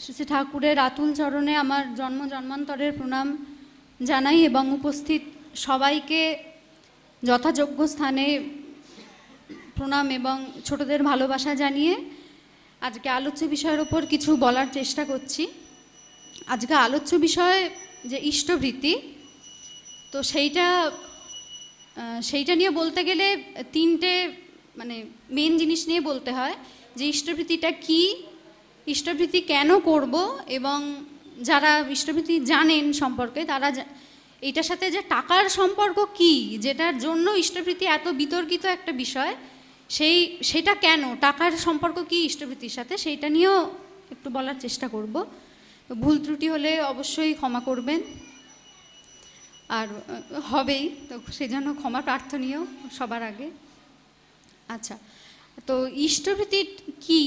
শ্রী ঠাকুরের আতুল চরণে আমার জন্মান্তরের প্রণাম জানাই এবং উপস্থিত সবাইকে যথাযোগ্য স্থানে প্রণাম এবং ছোটদের ভালোবাসা জানিয়ে আজকে আলোচ্য বিষয়ের ওপর কিছু বলার চেষ্টা করছি। আজকে আলোচ্য বিষয় যে ইষ্টভৃতি, তো সেইটা নিয়ে বলতে গেলে তিনটে মেন জিনিস নিয়ে বলতে হয় যে ইষ্টভৃতিটা কী, ইষ্টভৃতি কেন করব, এবং যারা ইষ্টভৃতি জানেন সম্পর্কে তারা এইটার সাথে যে টাকার সম্পর্ক কি, যেটার জন্য ইষ্টভৃতি এত বিতর্কিত একটা বিষয়, সেটা কেন, টাকার সম্পর্ক কি ইষ্টভৃতির সাথে, সেইটা নিয়েও একটু বলার চেষ্টা করব। তো ভুল ত্রুটি হলে অবশ্যই ক্ষমা করবেন, আর হবেই, তো সেই জন্য ক্ষমা প্রার্থনীয় সবার আগে। আচ্ছা, তো ইষ্টভৃতি কি,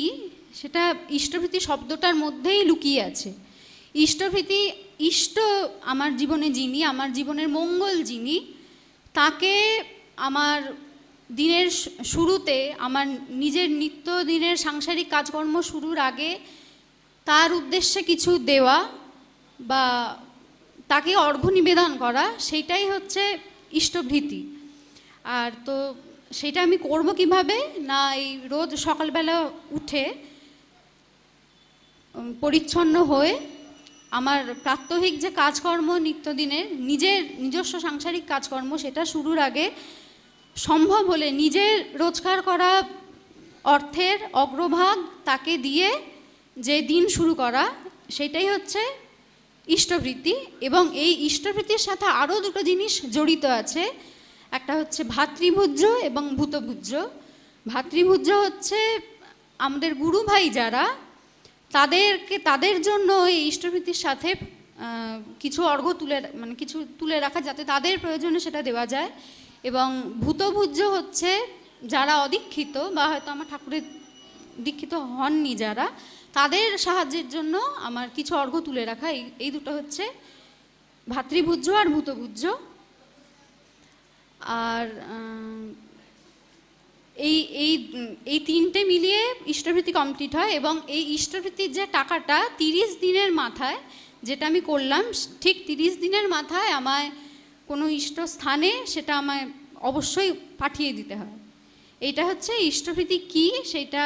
সেটা ইষ্টভৃতি শব্দটার মধ্যেই লুকিয়ে আছে। ইষ্টভৃতি, ইষ্ট আমার জীবনে যিনি, আমার জীবনের মঙ্গল যিনি, তাকে আমার দিনের শুরুতে, আমার নিজের নিত্যদিনের সাংসারিক কাজকর্ম শুরুর আগে তার উদ্দেশ্যে কিছু দেওয়া বা তাকে অর্ঘ্য নিবেদন করা, সেইটাই হচ্ছে ইষ্টভৃতি। আর তো সেটা আমি করব কিভাবে না, এই রোজ সকালবেলা উঠে পরিচ্ছন্ন হয়ে আমার প্রাত্যহিক যে কাজকর্ম নিত্যদিনের নিজস্ব সাংসারিক কাজকর্ম, সেটা শুরুর আগে সম্ভব হলে নিজের রোজগার করা অর্থের অগ্রভাগ তাকে দিয়ে যে দিন শুরু করা, সেটাই হচ্ছে ইষ্টভৃতি। এবং এই ইষ্টভৃতির সাথে আরও দুটো জিনিস জড়িত আছে, একটা হচ্ছে ভাতৃভোজ্য এবং ভূতভোজ্য। ভাতৃভোজ্য হচ্ছে আমাদের গুরু ভাই যারা, তাদের জন্য এই ইষ্টভৃতির সাথে কিছু অর্ঘ্য কিছু তুলে রাখা, যাতে তাদের প্রয়োজনে সেটা দেওয়া যায়। এবং ভূতভোজ্য হচ্ছে যারা অদীক্ষিত বা হয়তো আমার ঠাকুরের দীক্ষিত হননি যারা, তাদের সাহায্যের জন্য আমার কিছু অর্ঘ্য তুলে রাখা। এই দুটো হচ্ছে ভাতৃভোজ্য আর ভূতভোজ্য। আর এই তিনটে মিলিয়ে ইষ্টভৃতি কমপ্লিট হয়। এবং এই ইষ্টভৃতির যে টাকাটা 30 দিনের মাথায়, যেটা আমি করলাম, ঠিক 30 দিনের মাথায় আমায় কোনো ইষ্ট স্থানে সেটা আমায় অবশ্যই পাঠিয়ে দিতে হয়। এইটা হচ্ছে ইষ্টভৃতি কি, সেইটা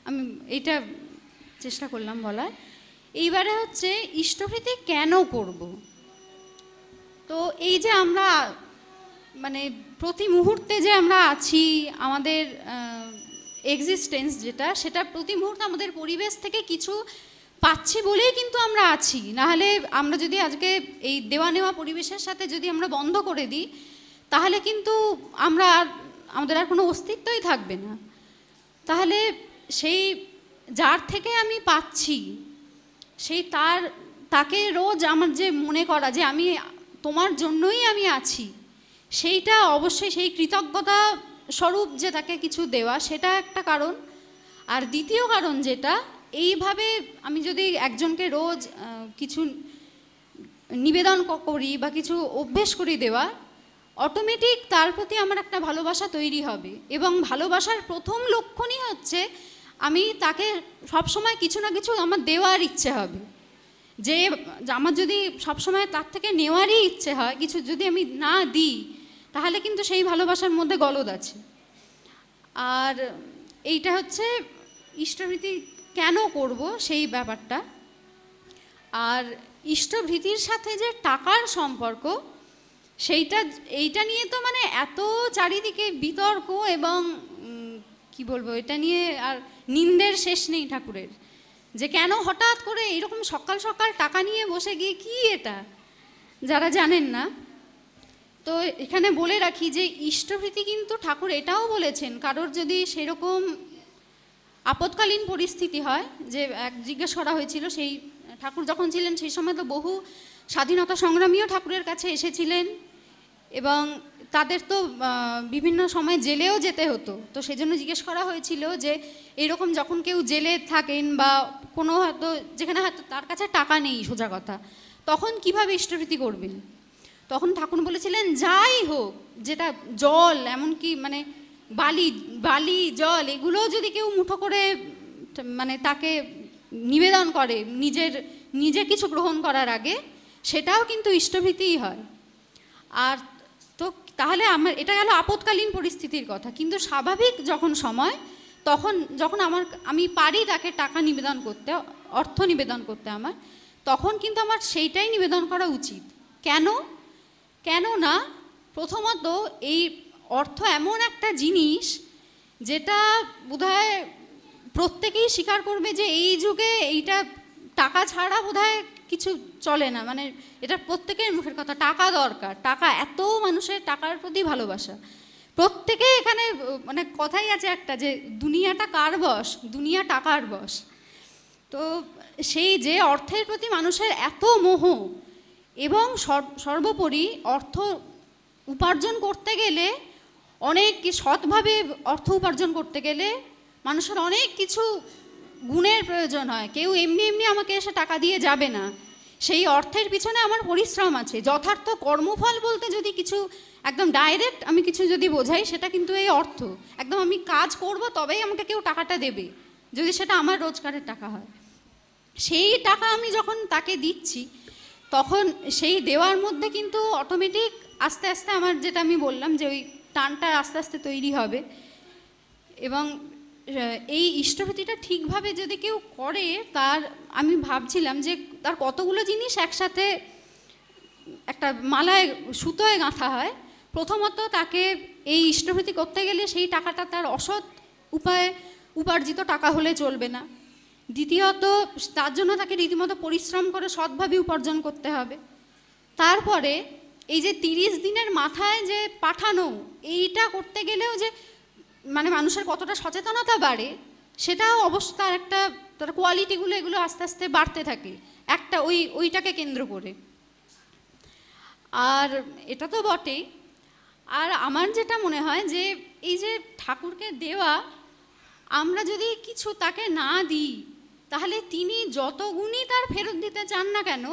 আমি চেষ্টা করলাম বলার। এইবারে হচ্ছে ইষ্টভৃতি কেন করব। তো এই যে আমরা প্রতি মুহূর্তে যে আমরা আছি, আমাদের এক্সিস্টেন্স সেটা প্রতি মুহূর্তে আমাদের পরিবেশ থেকে কিছু পাচ্ছি বলেই কিন্তু আমরা আছি। নাহলে আমরা যদি আজকে এই দেওয়া নেওয়া পরিবেশের সাথে যদি আমরা বন্ধ করে দিই, তাহলে কিন্তু আমাদের আর কোনো অস্তিত্বই থাকবে না। তাহলে সেই যার থেকে আমি পাচ্ছি, তাকে রোজ আমার যে মনে করা যে আমি তোমার জন্যই আমি আছি, সেইটা অবশ্যই সেই কৃতজ্ঞতা স্বরূপ যে তাকে কিছু দেওয়া, সেটা একটা কারণ। আর দ্বিতীয় কারণ যেটা, এইভাবে আমি যদি একজনকে রোজ কিছু নিবেদন করি বা কিছু অভ্যেস করি দেওয়া, অটোমেটিক তার প্রতি আমার একটা ভালোবাসা তৈরি হবে। এবং ভালোবাসার প্রথম লক্ষণই হচ্ছে আমি তাকে সবসময় কিছু না কিছু আমার দেওয়ার ইচ্ছে হবে। যে আমার যদি সবসময় তার থেকে নেওয়ারই ইচ্ছে হয়, কিছু যদি আমি না দিই, তাহলে কিন্তু সেই ভালোবাসার মধ্যে গলদ আছে। আর এইটা হচ্ছে ইষ্টভৃতি কেন করব সেই ব্যাপারটা। আর ইষ্টভৃতির সাথে যে টাকার সম্পর্ক, এইটা নিয়ে তো এত চারিদিকে বিতর্ক এবং কি বলবো, এটা নিয়ে আর নিন্দের শেষ নেই ঠাকুরের, যে কেন হঠাৎ করে এরকম সকাল সকাল টাকা নিয়ে বসে গিয়ে, কি এটা, যারা জানেন না। তো এখানে বলে রাখি যে ইষ্টভৃতি কিন্তু ঠাকুর এটাও বলেছেন, কারোর যদি সেরকম আপৎকালীন পরিস্থিতি হয়, যে জিজ্ঞেস করা হয়েছিল, সেই ঠাকুর যখন ছিলেন সেই সময় তো বহু স্বাধীনতা সংগ্রামীও ঠাকুরের কাছে এসেছিলেন, এবং তাদের তো বিভিন্ন সময় জেলেও যেতে হতো। তো সেজন্য জিজ্ঞেস করা হয়েছিল যে এরকম যখন কেউ জেলে থাকেন বা কোনো হয়তো যেখানে হয়তো তার কাছে টাকা নেই, সোজা কথা, তখন কিভাবে ইষ্টভৃতি করবেন। তখন ঠাকুর বলেছিলেন যাই হোক, যেটা জল, এমনকি বালি জল, এগুলোও যদি কেউ মুঠো করে তাকে নিবেদন করে নিজে কিছু গ্রহণ করার আগে, সেটাও কিন্তু ইষ্টভৃতিই হয়। আর তো তাহলে আমার এটা গেল আপৎকালীন পরিস্থিতির কথা। কিন্তু স্বাভাবিক যখন সময়, তখন যখন আমি পারি তাকে টাকা নিবেদন করতে, অর্থ নিবেদন করতে আমার, তখন কিন্তু আমার সেইটাই নিবেদন করা উচিত। কেন না, প্রথমত এই অর্থ এমন একটা জিনিস যেটা বোধহয় প্রত্যেকেই স্বীকার করবে যে এই যুগে এইটা টাকা ছাড়া বোধহয় কিছু চলে না। মানে এটা প্রত্যেকের মুখের কথা, টাকা দরকার, টাকা, এত মানুষের টাকার প্রতি ভালোবাসা। প্রত্যেকে এখানে মানে কথাই আছে একটা, যে দুনিয়াটা কার বশ, দুনিয়া টাকার বশ। তো সেই যে অর্থের প্রতি মানুষের এত মোহ, এবং সর্বোপরি অর্থ উপার্জন করতে গেলে, অনেক সৎভাবে অর্থ উপার্জন করতে গেলে মানুষের অনেক কিছু গুণের প্রয়োজন হয়। কেউ এমনি এমনি আমাকে এসে টাকা দিয়ে যাবে না। সেই অর্থের পিছনে আমার পরিশ্রম আছে। যথার্থ কর্মফল বলতে যদি কিছু একদম ডাইরেক্ট আমি কিছু যদি বোঝাই, সেটা কিন্তু এই অর্থ। একদম আমি কাজ করব তবেই আমাকে কেউ টাকাটা দেবে, যদি সেটা আমার রোজগারের টাকা হয়। সেই টাকা আমি যখন তাকে দিচ্ছি, তখন সেই দেওয়ার মধ্যে কিন্তু অটোমেটিক আস্তে আস্তে আমার, যেটা আমি বললাম, যে ওই টানটা আস্তে আস্তে তৈরি হবে। এবং এই ইষ্টভৃতিটা ঠিকভাবে যদি কেউ করে, তার আমি ভাবছিলাম যে তার কতগুলো জিনিস একসাথে একটা মালায়, সুতোয় গাঁথা হয়। প্রথমত, তাকে এই ইষ্টভৃতি করতে গেলে সেই টাকাটা তার অসৎ উপায়ে উপার্জিত টাকা হলে চলবে না। দ্বিতীয়ত, তার জন্য তাকে রীতিমতো পরিশ্রম করে সৎভাবে উপার্জন করতে হবে। তারপরে এই যে 30 দিনের মাথায় যে পাঠানো, এইটা করতে গেলেও যে মানে মানুষের কতটা সচেতনতা বাড়ে, সেটাও অবশ্য তার কোয়ালিটিগুলো, এগুলো আস্তে আস্তে বাড়তে থাকে একটা ওইটাকে কেন্দ্র করে। আর এটা তো বটেই। আর আমার যেটা মনে হয় যে এই যে ঠাকুরকে দেওয়া, আমরা যদি কিছু তাকে না দিই, তাহলে তিনি যত গুণই তার ফেরত দিতে চান না কেন,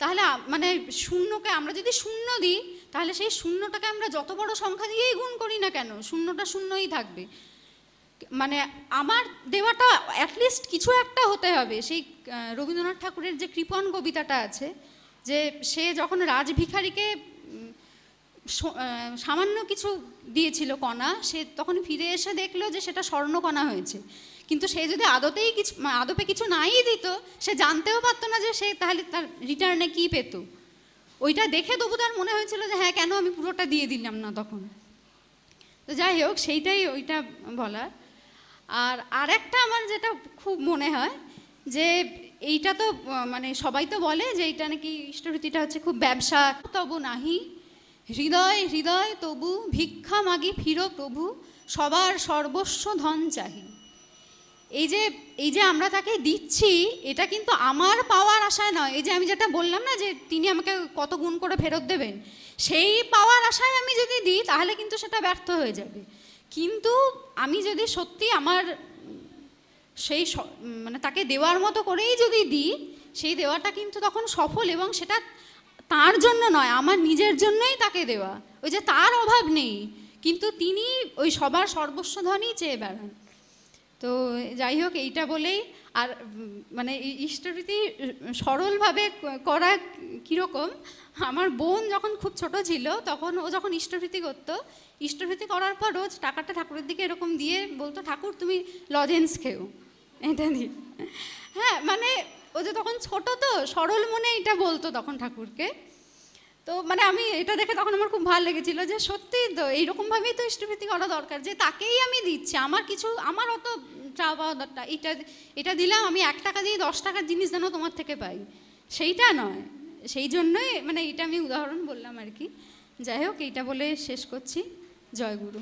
তাহলে মানে শূন্যকে আমরা যদি শূন্য দিই, তাহলে সেই শূন্যটাকে আমরা যত বড় সংখ্যা দিয়েই গুণ করি না কেন, শূন্যটা শূন্যই থাকবে। মানে আমার দেওয়াটা অ্যাটলিস্ট কিছু একটা হতে হবে। সেই রবীন্দ্রনাথ ঠাকুরের যে কৃপণ কবিতাটা আছে, যে সে যখন রাজভিখারিকে সামান্য কিছু দিয়েছিল কণা, সে তখন ফিরে এসে দেখলো যে সেটা স্বর্ণকণা হয়েছে। কিন্তু সে যদি আদপে কিছু নাই দিত, সে জানতেও পারতো না যে সে তাহলে তার রিটার্নে কী পেত। ওইটা দেখে তবু তার মনে হয়েছিল যে হ্যাঁ, কেন আমি পুরোটা দিয়ে দিলাম না তখন। তো যাই হোক, সেইটাই ওইটা বলার। আর একটা আমার যেটা খুব মনে হয় যে এইটা তো মানে সবাই তো বলে যে এইটা নাকি ইষ্টভৃতিটা হচ্ছে খুব ব্যবসা। তবু নাহি হৃদয় হৃদয় তবু ভিক্ষা মাগি ফিরো প্রভু, সবার সর্বস্ব ধন চাহি। এই যে আমরা তাকে দিচ্ছি, এটা কিন্তু আমার পাওয়ার আশায় নয়। এই যে আমি যেটা বললাম না, যে তিনি আমাকে কত গুণ করে ফেরত দেবেন, সেই পাওয়ার আশায় আমি যদি দিই, তাহলে কিন্তু সেটা ব্যর্থ হয়ে যাবে। কিন্তু আমি যদি সত্যি আমার সেই মানে তাকে দেওয়ার মতো করেই যদি দিই, সেই দেওয়াটা কিন্তু তখন সফল। এবং সেটা তার জন্য নয়, আমার নিজের জন্যই তাকে দেওয়া। ওই যে তার অভাব নেই, কিন্তু তিনি ওই সবার সর্বস্ব ধনই চেয়ে বেড়ান। তো যাই হোক, এইটা বলেই। আর মানে ইষ্টভৃতি সরলভাবে করা কীরকম, আমার বোন যখন খুব ছোট ছিল, তখন ও যখন ইষ্টভৃতি করতো, ইষ্টভৃতি করার পর রোজ টাকাটা ঠাকুরের দিকে এরকম দিয়ে বলতো, ঠাকুর তুমি লজেন্স খেও, এটা দিয়ে। হ্যাঁ, মানে ও যে তখন ছোট, তো সরল মনে এটা বলতো তখন ঠাকুরকে। তো মানে আমি এটা দেখে তখন আমার খুব ভালো লেগেছিল, যে সত্যি তো এইরকমভাবেই তো ইষ্টভৃতি করা দরকার, যে তাকেই আমি দিচ্ছি। আমার অত চাওয়া পাওয়া, এটা দিলাম আমি 1 টাকা দিয়ে 10 টাকার জিনিস যেন তোমার থেকে পাই, সেইটা নয়। সেই জন্যই মানে এটা আমি উদাহরণ বললাম আর কি। যাই হোক, এইটা বলে শেষ করছি। জয় গুরু।